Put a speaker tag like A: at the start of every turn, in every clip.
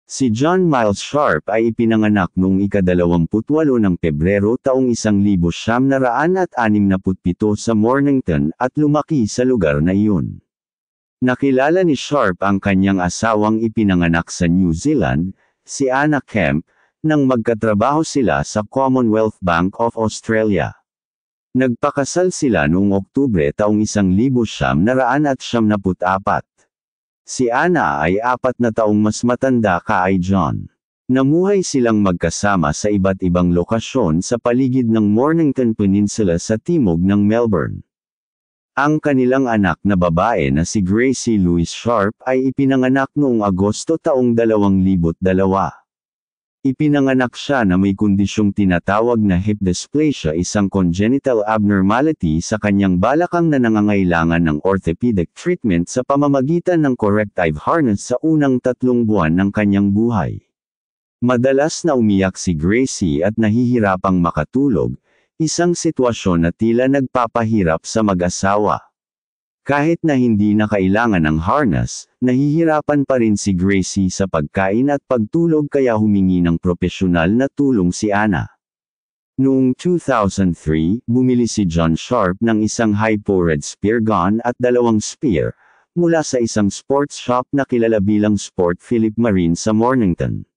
A: Si John Miles Sharp ay ipinanganak noong ika-28 ng Pebrero taong 1967 sa Mornington at lumaki sa lugar na iyon. Nakilala ni Sharp ang kanyang asawang ipinanganak sa New Zealand, si Anna Kemp, nang magkatrabaho sila sa Commonwealth Bank of Australia. Nagpakasal sila noong Oktubre taong 1974. Si Anna ay 4 na taong mas matanda kay John. Namuhay silang magkasama sa iba't ibang lokasyon sa paligid ng Mornington Peninsula sa timog ng Melbourne. Ang kanilang anak na babae na si Gracie Louise Sharp ay ipinanganak noong Agosto taong 2002. Ipinanganak siya na may kondisyong tinatawag na hip dysplasia, isang congenital abnormality sa kanyang balakang na nangangailangan ng orthopedic treatment sa pamamagitan ng corrective harness sa unang 3 buwan ng kanyang buhay. Madalas na umiyak si Gracie at nahihirapang makatulog, isang sitwasyon na tila nagpapahirap sa mag-asawa. Kahit na hindi na kailangan ng harness, nahihirapan pa rin si Gracie sa pagkain at pagtulog kaya humingi ng propesyonal na tulong si Anna. Noong 2003, bumili si John Sharp ng isang hypo-red spear gun at 2 spear, mula sa isang sports shop na kilala bilang Sport Philip Marine sa Mornington.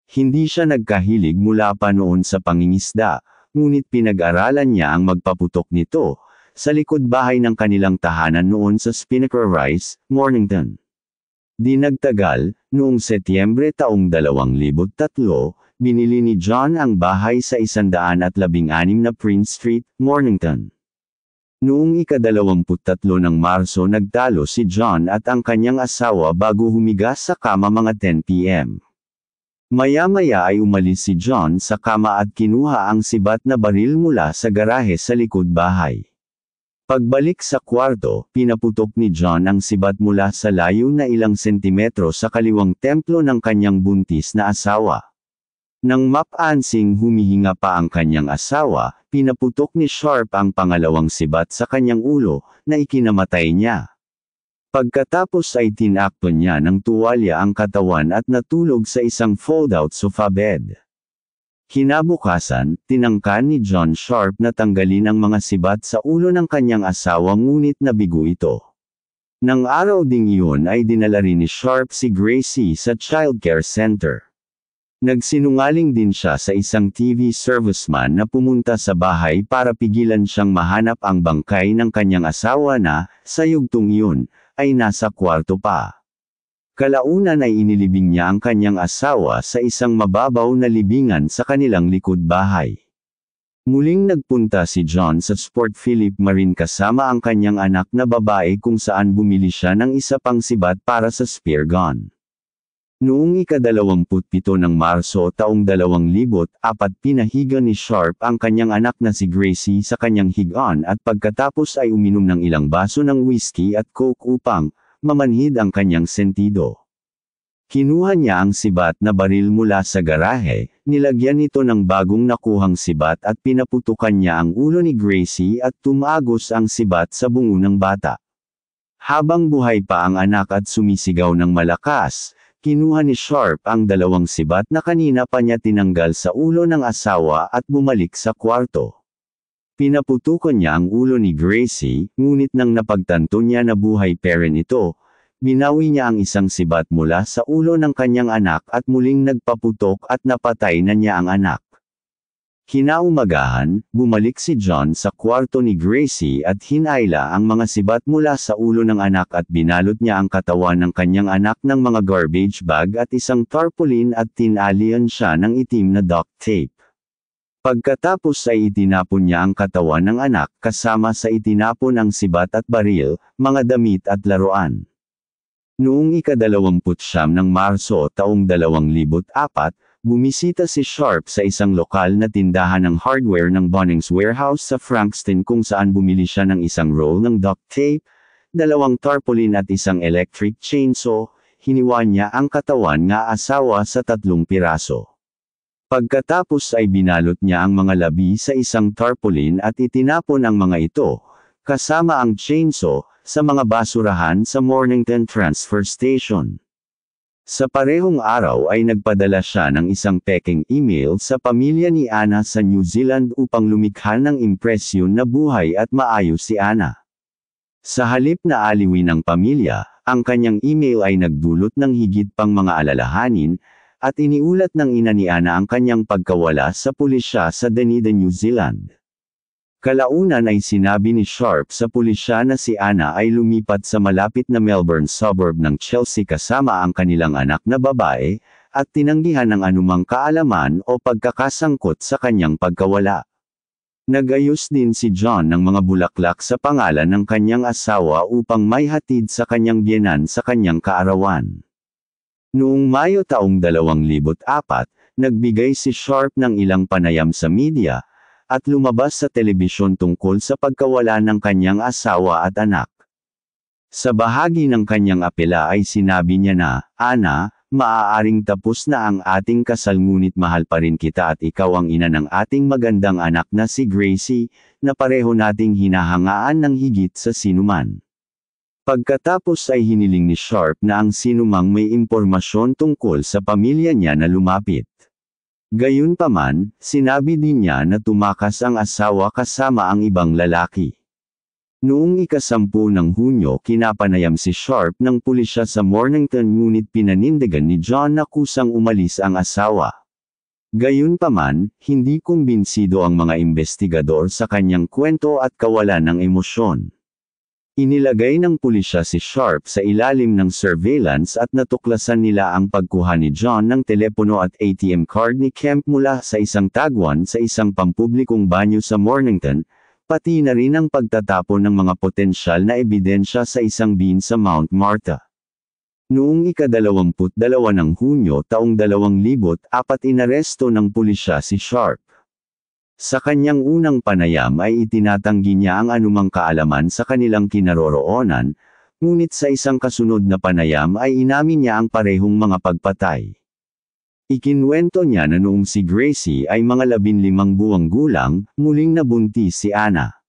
A: Hindi siya nagkahilig mula pa noon sa pangingisda, ngunit pinag-aralan niya ang magpaputok nito, sa likod bahay ng kanilang tahanan noon sa Spinnaker Rise, Mornington. Di nagtagal, noong Setyembre taong 2003, binili ni John ang bahay sa 116 na Prince Street, Mornington. Noong ika-23 ng Marso nagtalo si John at ang kanyang asawa bago humiga sa kama mga 10 p.m. Maya-maya ay umalis si John sa kama at kinuha ang sibat na baril mula sa garahe sa likod bahay. Pagbalik sa kwarto, pinaputok ni John ang sibat mula sa layo na ilang sentimetro sa kaliwang templo ng kanyang buntis na asawa. Nang mapansing humihinga pa ang kanyang asawa, pinaputok ni Sharp ang pangalawang sibat sa kanyang ulo, na ikinamatay niya. Pagkatapos ay tinakpan niya ng tuwalya ang katawan at natulog sa isang fold-out sofa bed. Kinabukasan, tinangkan ni John Sharp na tanggalin ang mga sibat sa ulo ng kanyang asawa ngunit nabigo ito. Nang araw ding iyon ay dinala rin ni Sharp si Gracie sa childcare center. Nagsinungaling din siya sa isang TV serviceman na pumunta sa bahay para pigilan siyang mahanap ang bangkay ng kanyang asawa na, sa yugtong iyon, ay nasa kwarto pa. Kalaunan ay inilibing niya ang kanyang asawa sa isang mababaw na libingan sa kanilang likod bahay. Muling nagpunta si John sa Sport Philip Marine kasama ang kanyang anak na babae kung saan bumili siya ng isa pang sibat para sa spear gun. Noong ika-27 ng Marso taong 2004 pinahiga ni Sharp ang kanyang anak na si Gracie sa kanyang higaan at pagkatapos ay uminom ng ilang baso ng whiskey at coke upang mamanhid ang kanyang sentido. Kinuha niya ang sibat na baril mula sa garahe, nilagyan ito ng bagong nakuhang sibat at pinaputukan niya ang ulo ni Gracie at tumagos ang sibat sa bungo ng bata. Habang buhay pa ang anak at sumisigaw ng malakas, kinuha ni Sharp ang 2 sibat na kanina pa niya tinanggal sa ulo ng asawa at bumalik sa kwarto. Pinaputukan niya ang ulo ni Gracie, ngunit nang napagtanto niya na buhay pa rin ito, binawi niya ang isang sibat mula sa ulo ng kanyang anak at muling nagpaputok at napatay na niya ang anak. Kinaumagahan, bumalik si John sa kwarto ni Gracie at hinayla ang mga sibat mula sa ulo ng anak at binalot niya ang katawan ng kanyang anak ng mga garbage bag at isang tarpaulin at tinalian siya ng itim na duct tape. Pagkatapos ay itinapon niya ang katawan ng anak kasama sa itinapon ang sibat at baril, mga damit at laruan. Noong ika-29 ng Marso taong 2004, bumisita si Sharp sa isang lokal na tindahan ng hardware ng Bunnings Warehouse sa Frankston kung saan bumili siya ng isang roll ng duct tape, 2 tarpaulin at isang electric chainsaw. Hiniwa niya ang katawan ng asawa sa 3 piraso. Pagkatapos ay binalot niya ang mga labi sa isang tarpaulin at itinapon ang mga ito, kasama ang chainsaw, sa mga basurahan sa Mornington Transfer Station. Sa parehong araw ay nagpadala siya ng isang pekeng email sa pamilya ni Anna sa New Zealand upang lumikha ng impresyon na buhay at maayos si Anna. Sa halip na aliwin ng pamilya, ang kanyang email ay nagdulot ng higit pang mga alalahanin, at iniulat ng ina ni Anna ang kanyang pagkawala sa pulisya sa Dunedin, New Zealand. Kalaunan ay sinabi ni Sharp sa pulisya na si Anna ay lumipat sa malapit na Melbourne suburb ng Chelsea kasama ang kanilang anak na babae, at tinanggihan ng anumang kaalaman o pagkakasangkot sa kanyang pagkawala. Nagayos din si John ng mga bulaklak sa pangalan ng kanyang asawa upang maihatid sa kanyang biyenan sa kanyang kaarawan. Noong Mayo taong 2004, nagbigay si Sharp ng ilang panayam sa media, at lumabas sa telebisyon tungkol sa pagkawala ng kanyang asawa at anak. Sa bahagi ng kanyang apela ay sinabi niya na, "Ana, maaaring tapos na ang ating kasal ngunit mahal pa rin kita at ikaw ang ina ng ating magandang anak na si Gracie, na pareho nating hinahangaan ng higit sa sinuman." Pagkatapos ay hiniling ni Sharp na ang sinumang may impormasyon tungkol sa pamilya niya na lumapit. Gayunpaman, sinabi din niya na tumakas ang asawa kasama ang ibang lalaki. Noong ika-10 ng Hunyo kinapanayam si Sharp ng pulisya sa Mornington ngunit pinanindigan ni John na kusang umalis ang asawa. Gayunpaman, hindi kumbinsido ang mga investigador sa kanyang kwento at kawalan ng emosyon. Inilagay ng pulisya si Sharp sa ilalim ng surveillance at natuklasan nila ang pagkuha ni John ng telepono at ATM card ni Kemp mula sa isang tagwan sa isang pampublikong banyo sa Mornington, pati na rin ang pagtatapon ng mga potensyal na ebidensya sa isang bin sa Mount Martha. Noong ika-22 ng Hunyo taong 2004 inaresto ng pulisya si Sharp. Sa kanyang unang panayam ay itinatanggi niya ang anumang kaalaman sa kanilang kinaroroonan, ngunit sa isang kasunod na panayam ay inamin niya ang parehong mga pagpatay. Ikinwento niya na noong si Gracie ay mga 15 buwang gulang, muling nabuntis si Anna.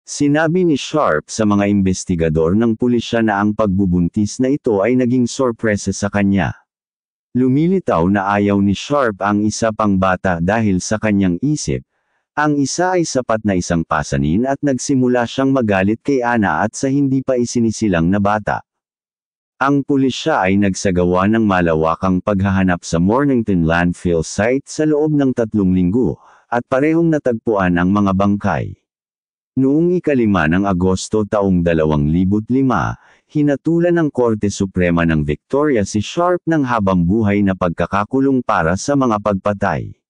A: Sinabi ni Sharp sa mga investigador ng pulisya na ang pagbubuntis na ito ay naging sorpresa sa kanya. Lumilitaw na ayaw ni Sharp ang isa pang bata dahil sa kanyang isip, ang isa ay sapat na isang pasanin at nagsimula siyang magalit kay Anna at sa hindi pa isinisilang na bata. Ang pulisya ay nagsagawa ng malawakang paghahanap sa Mornington landfill site sa loob ng 3 linggo, at parehong natagpuan ang mga bangkay. Noong ika-5 ng Agosto taong 2005, hinatulan ng Korte Suprema ng Victoria si Sharp ng habang buhay na pagkakakulong para sa mga pagpatay.